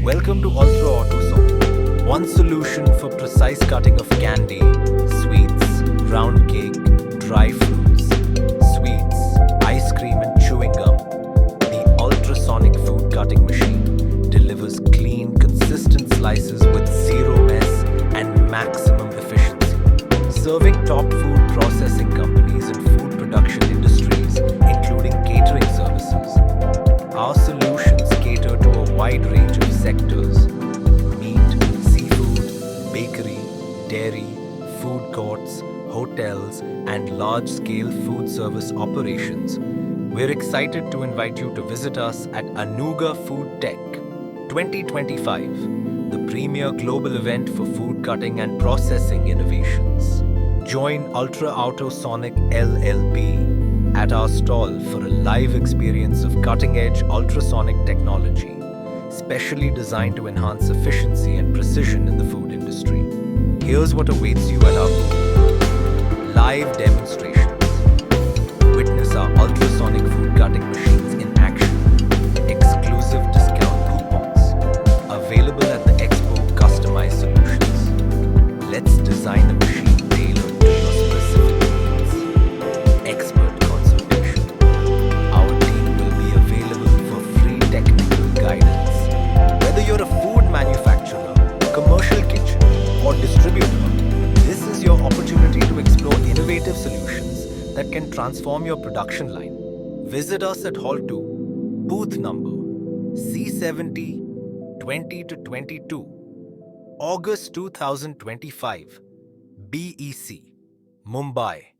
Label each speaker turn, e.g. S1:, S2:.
S1: Welcome to Ultra AutoSonic, one solution for precise cutting of candy, sweets, round cake, dry fruits, sweets, ice cream and chewing gum. The ultrasonic food cutting machine delivers clean, consistent slices with zero mess and maximum efficiency, serving top food processing companies and food production industries, including catering services. Our solutions cater to a wide range of sectors: meat, seafood, bakery, dairy, food courts, hotels, and large-scale food service operations. We're excited to invite you to visit us at Anuga FoodTec 2025, the premier global event for food cutting and processing innovations. Join Ultra AutoSonic LLP at our stall for a live experience of cutting-edge ultrasonic technology, specially designed to enhance efficiency and precision in the food industry. Here's what awaits you at our booth: live demonstrations. Witness our ultrasonic food cutting machines in action. Exclusive discount coupons. Available at the Expo customized solutions. Let's design a machine tailored to your specific needs. Expert consultation. Our team will be available for free technical guidance. Whether you're a food manufacturer, commercial kitchen, or distributor, this is your opportunity to explore innovative solutions that can transform your production line. Visit us at Hall 2, booth number C70 20-22, August 2025, BEC, Mumbai.